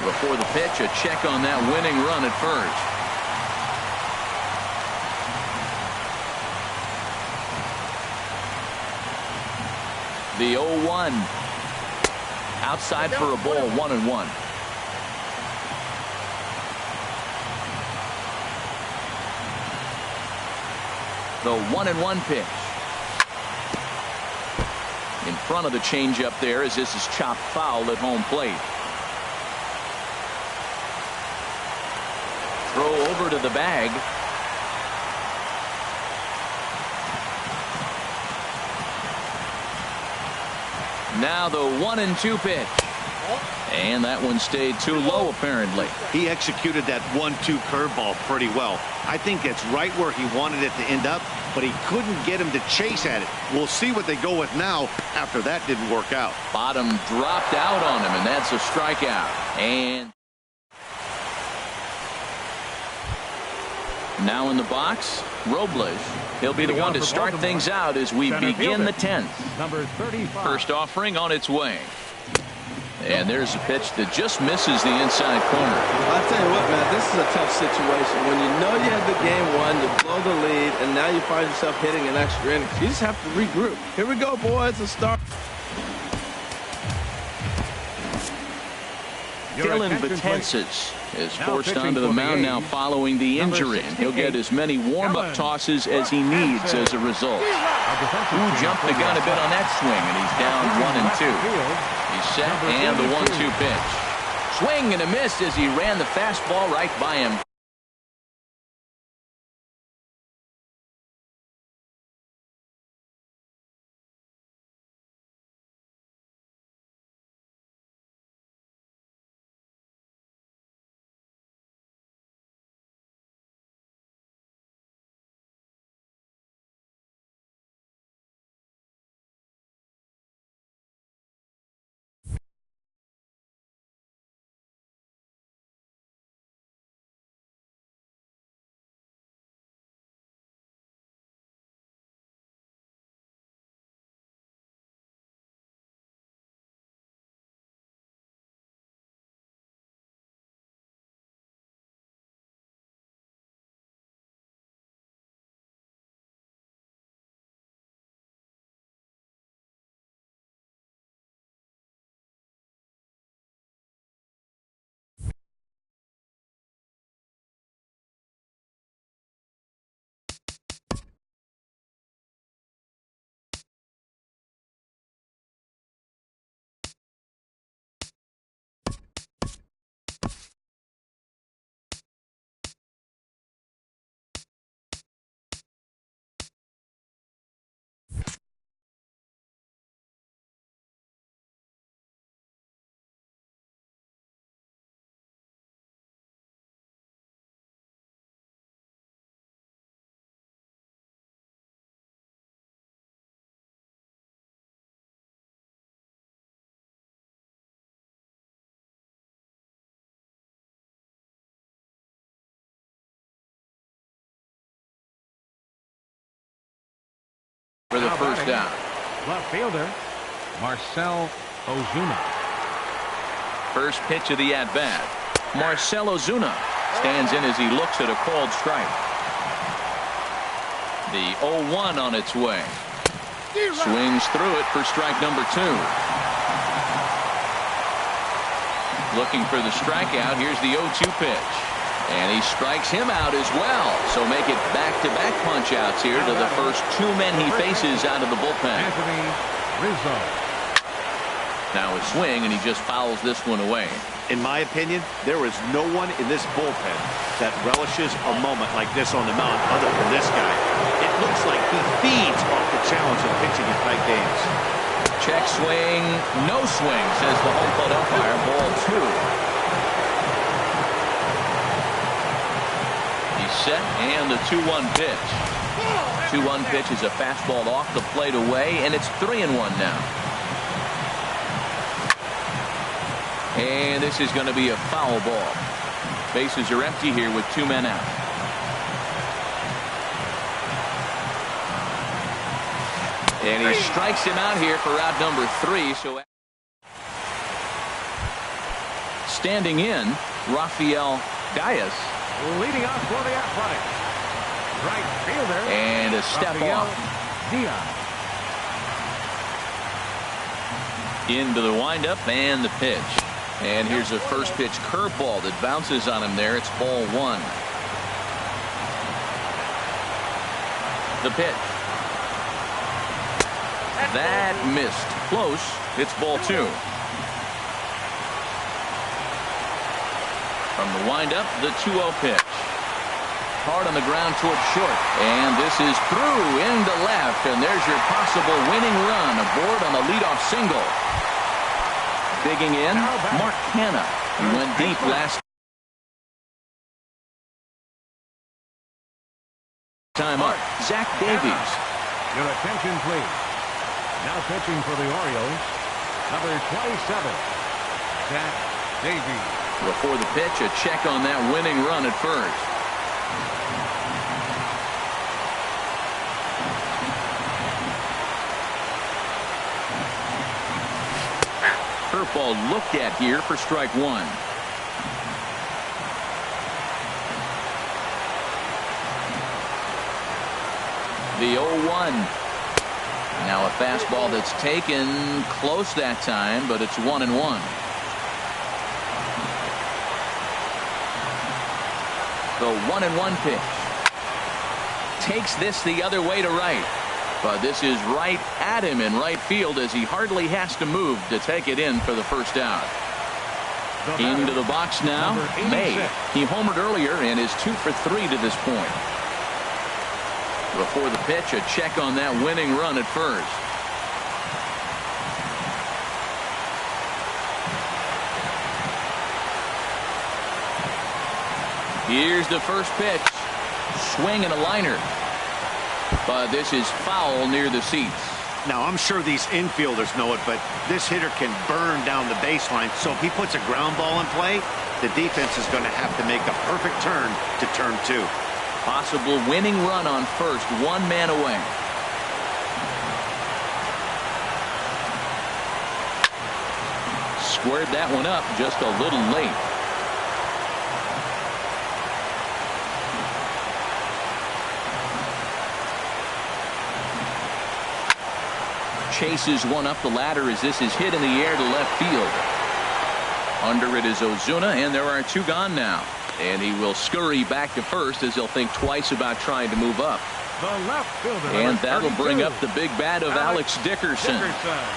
Before the pitch, a check on that winning run at first. The 0-1. Outside for a ball, 1-1. The 1-1 pitch. In front of the changeup there as this is chopped foul at home plate. Throw over to the bag. Now the 1-2 pitch. And that one stayed too low, apparently. He executed that 1-2 curveball pretty well. I think it's right where he wanted it to end up, but he couldn't get him to chase at it. We'll see what they go with now after that didn't work out. Bottom dropped out on him, and that's a strikeout. And now in the box, Robles. He'll be the one to start things out as we begin the 10th. Number 35. First offering on its way. And there's a pitch that just misses the inside corner. I'll tell you what, man, this is a tough situation. When you know you have the game won, you blow the lead, and now you find yourself hitting an extra inning. You just have to regroup. Here we go, boys. Let's start. Dylan Betances is forced onto the mound now following the injury, and he'll get as many warm-up tosses as he needs as a result. Ooh, jumped the gun a bit on that swing, and he's down 1-2. He's set, and the 1-2 pitch. Swing and a miss as he ran the fastball right by him. For the first down. Left fielder, Marcell Ozuna. First pitch of the at-bat. Marcell Ozuna stands in as he looks at a called strike. The 0-1 on its way. Swings through it for strike number 2. Looking for the strikeout. Here's the 0-2 pitch. And he strikes him out as well. So make it back-to-back punch-outs here to the first 2 men he faces out of the bullpen. Anthony Rizzo. Now a swing, and he just fouls this one away. In my opinion, there is no one in this bullpen that relishes a moment like this on the mound other than this guy. It looks like he feeds off the challenge of pitching in tight games. Check swing, no swing, says the home plate umpire. Ball 2. set, and the 2-1 pitch. 2-1 pitch is a fastball off the plate away, and it's 3-1 now. And this is going to be a foul ball. Bases are empty here with 2 men out. And he strikes him out here for out number 3. So standing in, Rafael Diaz. Leading off for the Athletics. Right fielder. And a step Rafael off. Diaz. Into the windup and the pitch. And here's a first pitch curveball that bounces on him there. It's ball 1. The pitch. That missed. Close. It's ball 2. From the windup, the 2-0 pitch. Hard on the ground towards short. And this is through into left. And there's your possible winning run aboard on the leadoff single. Digging in, Mark Hanna. He went deep last time up. Zach Davies. Your attention, please. Now pitching for the Orioles, number 27, Zach Davies. Before the pitch, a check on that winning run at first. Curveball looked at here for strike 1. The 0-1. Now a fastball that's taken close that time, but it's 1-1. The 1-1 pitch. Takes this the other way to right. But this is right at him in right field as he hardly has to move to take it in for the first out. Into the box now, May. He homered earlier and is 2 for 3 to this point. Before the pitch, a check on that winning run at first. Here's the first pitch. Swing and a liner. But this is foul near the seats. Now, I'm sure these infielders know it, but this hitter can burn down the baseline. So if he puts a ground ball in play, the defense is going to have to make a perfect turn to turn 2. Possible winning run on first, 1 man away. Squared that one up just a little late. Chases one up the ladder as this is hit in the air to left field. Under it is Ozuna, and there are 2 gone now. And he will scurry back to first as he'll think twice about trying to move up. The left fielder, and that'll bring up the big bat of Alex Dickerson.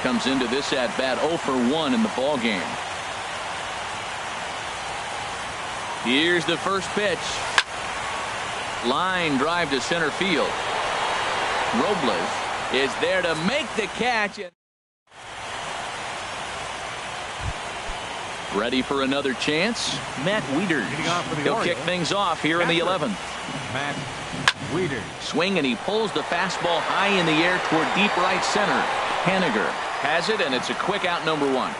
Comes into this at bat 0 for 1 in the ball game. Here's the first pitch. Line drive to center field. Robles is there to make the catch. Ready for another chance. Matt Wieters. He'll kick things off here in the 11th. Matt Wieters. Swing, and he pulls the fastball high in the air toward deep right center. Haniger has it, and it's a quick out, number 1.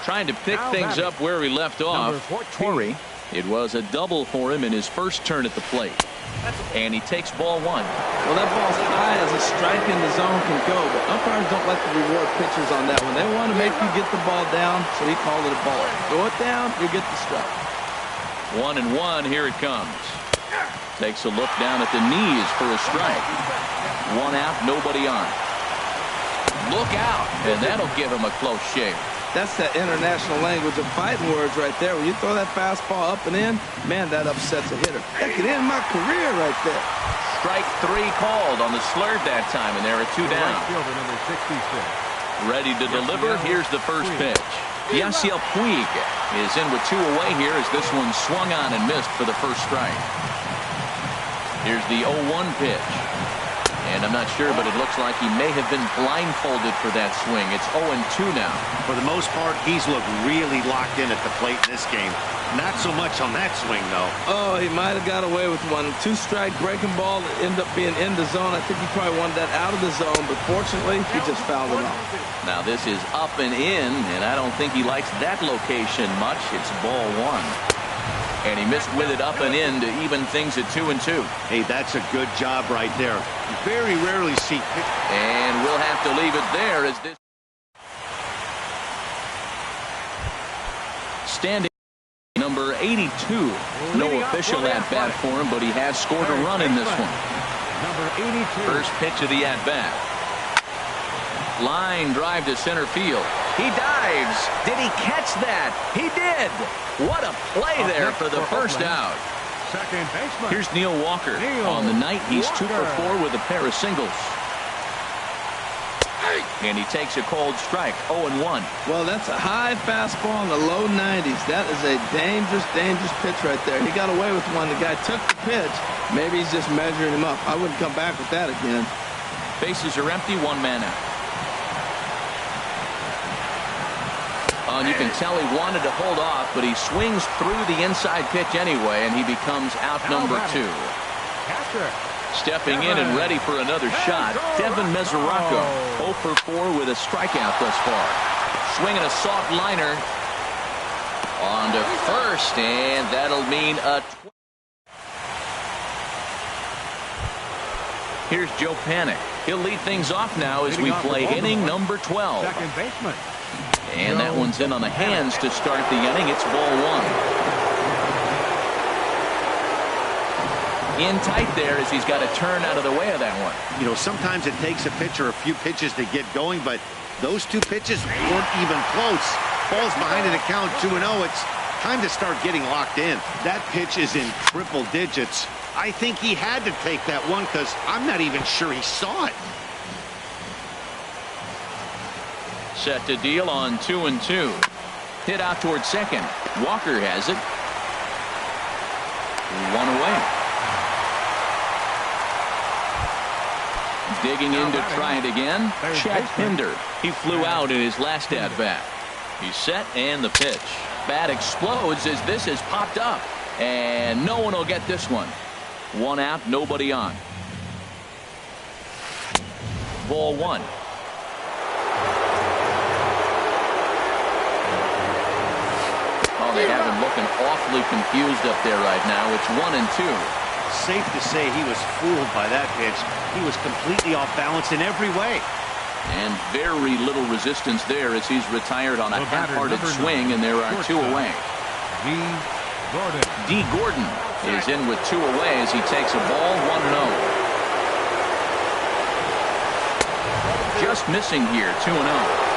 Trying to pick things up where he left off. Torrey. It was a double for him in his first turn at the plate. And he takes ball 1. Well, that ball's high as a strike in the zone can go, but umpires don't like to reward pitchers on that one. They want to make you get the ball down, so he called it a ball. Throw it down, you get the strike. 1-1, here it comes. Takes a look down at the knees for a strike. 1 out, nobody on. Look out, and that'll give him a close shave. That's that international language of fighting words right there. When you throw that fastball up and in, man, that upsets a hitter. That could end my career right there. Strike 3 called on the slurve that time, and there are 2 down. Right fielder, number 66. Ready to deliver. Here's the first pitch. Yasiel Puig is in with 2 away here as this one swung on and missed for the first strike. Here's the 0-1 pitch. And I'm not sure, but it looks like he may have been blindfolded for that swing. It's 0-2 now. For the most part, he's looked really locked in at the plate in this game. Not so much on that swing, though. Oh, he might have got away with one. 2-strike breaking ball that ended up being in the zone. I think he probably wanted that out of the zone, but fortunately, he just fouled it off. Now this is up and in, and I don't think he likes that location much. It's ball one. And he missed with it up and in to even things at 2-2. Hey, that's a good job right there. You very rarely see. And we'll have to leave it there as this. Standing number 82. No official at bat for him, but he has scored a run in this one. Number 82. First pitch of the at bat. Line drive to center field. He dives. Did he catch that? He did. What a play there for the first out. Second baseman. Here's Neil Walker. On the night, he's 2 for 4 with a pair of singles. And he takes a cold strike, 0-1. Well, that's a high fastball in the low 90s. That is a dangerous, dangerous pitch right there. He got away with one. The guy took the pitch. Maybe he's just measuring him up. I wouldn't come back with that again. Bases are empty, one man out. And you can tell he wanted to hold off, but he swings through the inside pitch anyway, and he becomes out number 2. Stepping in and ready for another shot, Devin Mesoraco, 0 for 4 with a strikeout thus far. Swinging a soft liner on to first, and that'll mean a... Here's Joe Panik. He'll lead things off now as we play inning number 12. Second baseman. And that one's in on the hands to start the inning. It's ball one. In tight there as he's got to turn out of the way of that one. You know, sometimes it takes a pitcher a few pitches to get going, but those two pitches weren't even close. Ball's behind in the count 2-0. It's time to start getting locked in. That pitch is in triple digits. I think he had to take that one because I'm not even sure he saw it. Set to deal on 2-2. Hit out towards second. Walker has it. One away. Digging in to try it again. Chad Pinder. He flew out in his last at bat. He's set and the pitch. Bat explodes as this has popped up. And no one will get this one. One out, nobody on. Ball one. Oh, they have him looking awfully confused up there right now. It's 1-2. Safe to say he was fooled by that pitch. He was completely off balance in every way. And very little resistance there as he's retired on a half-hearted swing, and there are 2 away. D. Gordon is in with 2 away as he takes a ball, 1-0. Just missing here, 2-0.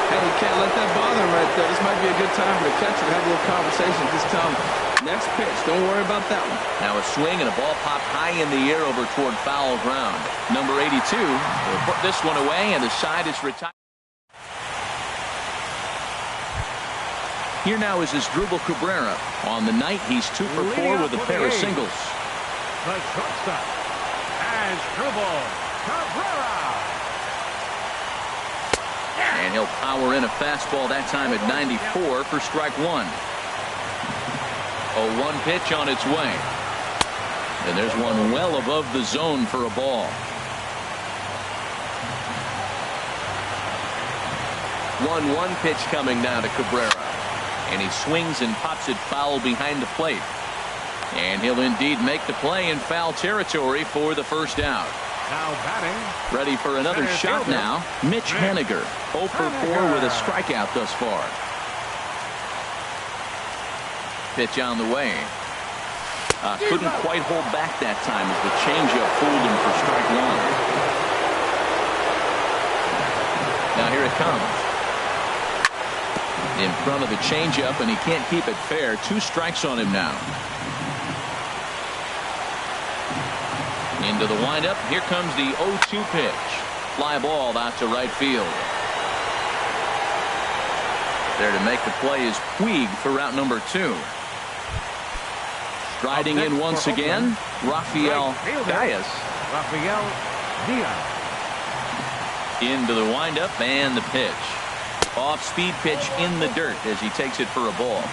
Hey, you can't let that bother him right there. This might be a good time for the catcher to have a little conversation. Just tell him, next pitch, don't worry about that one. Now a swing and a ball popped high in the air over toward foul ground. Number 82 will put this one away, and the side is retired. Here now is Asdrubal Cabrera. On the night, he's 2 for 4 with a pair of singles. The shortstop, Asdrubal Cabrera. And he'll power in a fastball that time at 94 for strike 1. 0-1 pitch on its way. And there's one well above the zone for a ball. 1-1 pitch coming now to Cabrera. And he swings and pops it foul behind the plate. And he'll indeed make the play in foul territory for the first out. Now batting. Ready for another shot now. Mitch Haniger, 0 for 4 with a strikeout thus far. Pitch on the way. Couldn't quite hold back that time as the changeup fooled him for strike 1. Now here it comes. In front of the changeup, and he can't keep it fair. 2 strikes on him now. Into the windup. Here comes the 0-2 pitch. Fly ball out to right field. There to make the play is Puig for route number 2. Striding in once again, Rafael Diaz. Rafael Diaz. Into the windup and the pitch. Off-speed pitch in the dirt as he takes it for a ball.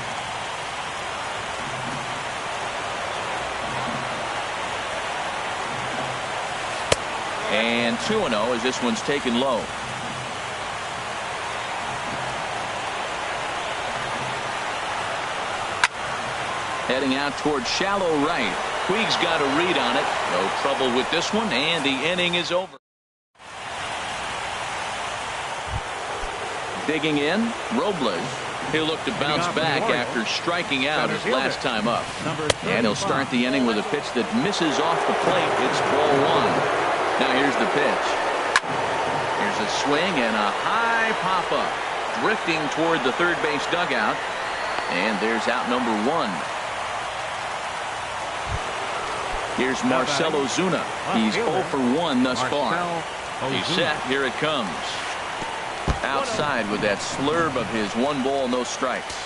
And 2-0 as this one's taken low. Heading out towards shallow right. Puig's got a read on it. No trouble with this one, and the inning is over. Digging in, Robles. He'll look to bounce back after striking out his last time up. And he'll start the inning with a pitch that misses off the plate. It's ball one. Now here's the pitch. Here's a swing and a high pop-up. Drifting toward the third base dugout. And there's out number one. Here's Marcell Ozuna. He's 0 for 1 thus far. He's set. Here it comes. Outside with that slurve of his 1 ball, no strikes.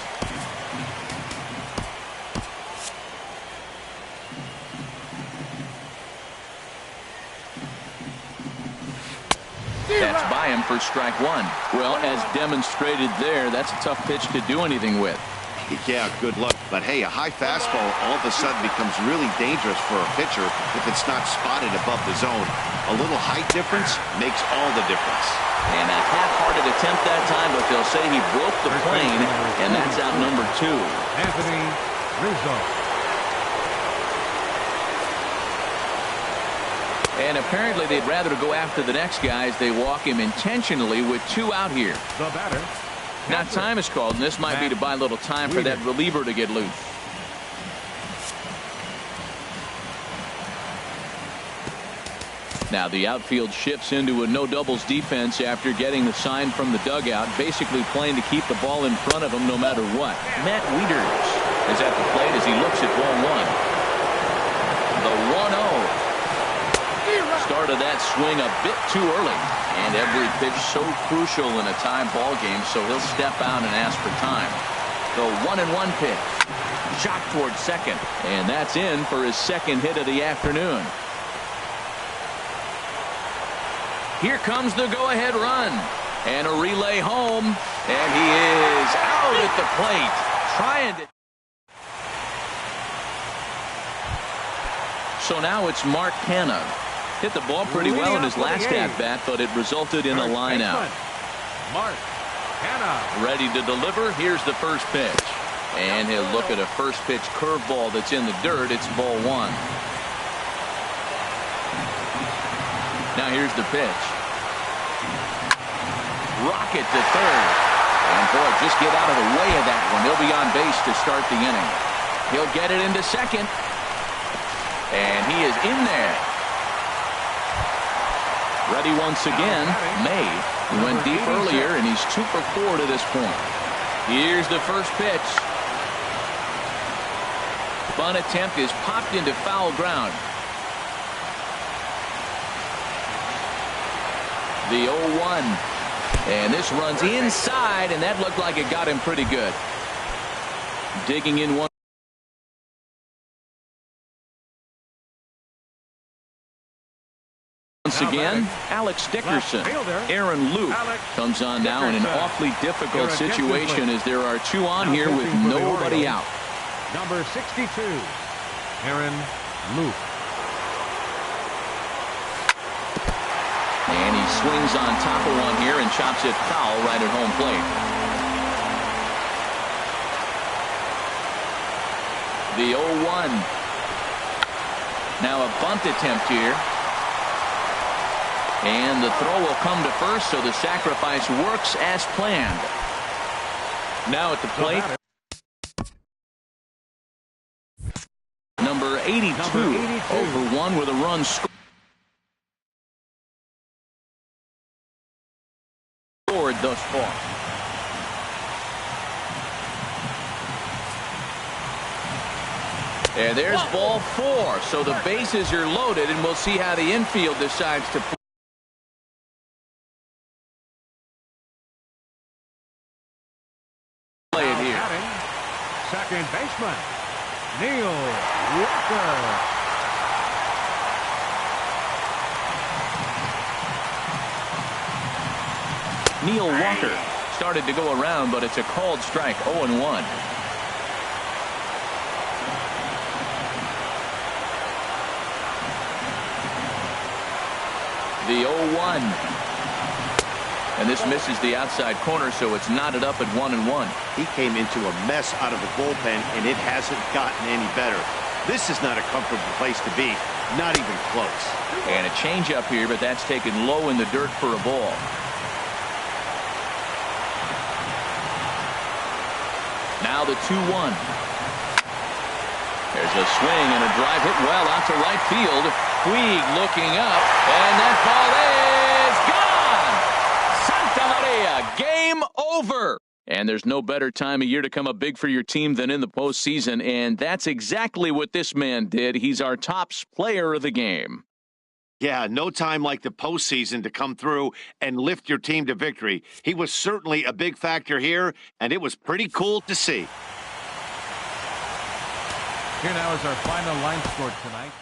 That's by him for strike 1. Well, as demonstrated there, that's a tough pitch to do anything with. Yeah, good luck. But hey, a high fastball all of a sudden becomes really dangerous for a pitcher if it's not spotted above the zone. A little height difference makes all the difference. And a half-hearted attempt that time, but they'll say he broke the plane, and that's out number 2. Anthony Rizzo. And apparently they'd rather go after the next guy as they walk him intentionally with 2 out here. The batter. Now time is called, and this might be to buy a little time for that reliever to get loose. Now the outfield shifts into a no doubles defense after getting the sign from the dugout, basically playing to keep the ball in front of him no matter what. Matt Wieters is at the plate as he looks at ball 1. The 1-0. Started that swing a bit too early, and every pitch so crucial in a tie ball game, so he'll step out and ask for time. The 1-1 pitch. Shot towards second, and that's in for his second hit of the afternoon. Here comes the go-ahead run, and a relay home, and he is out at the plate, trying to. So now it's Mark Canha. Hit the ball pretty well in his last at-bat, but it resulted in a line out. Mark Canha. Ready to deliver. Here's the first pitch. And he'll look at a first pitch curveball that's in the dirt. It's ball 1. Now here's the pitch. Rocket to third. And boy, just get out of the way of that one. He'll be on base to start the inning. He'll get it into second. And he is in there. Ready once again. May. He went deep earlier, and he's 2 for 4 to this point. Here's the first pitch. Bunt attempt is popped into foul ground. The 0-1. And this runs inside, and that looked like it got him pretty good. Digging in one. Once again, Alex Dickerson. Aaron Luke comes on now in an awfully difficult situation as there are 2 on here with nobody out. Number 62, Aaron Luke. And he swings on top of one here and chops it foul right at home plate. The 0-1. Now a bunt attempt here. And the throw will come to first, so the sacrifice works as planned. Now at the plate, number 82, 0 for 1 with a run scored thus far. And there's ball 4, so the bases are loaded, and we'll see how the infield decides to play. Second baseman, Neil Walker. Neil Walker started to go around, but it's a called strike. 0-1. The 0-1. And this misses the outside corner, so it's knotted up at 1-1. He came into a mess out of the bullpen, and it hasn't gotten any better. This is not a comfortable place to be, not even close. And a changeup here, but that's taken low in the dirt for a ball. Now the 2-1. There's a swing and a drive hit well out to right field. Puig looking up, and that ball is gone. Santa Maria, game over. And there's no better time of year to come up big for your team than in the postseason, and that's exactly what this man did. He's our top player of the game. Yeah, no time like the postseason to come through and lift your team to victory. He was certainly a big factor here, and it was pretty cool to see. Here now is our final line score tonight.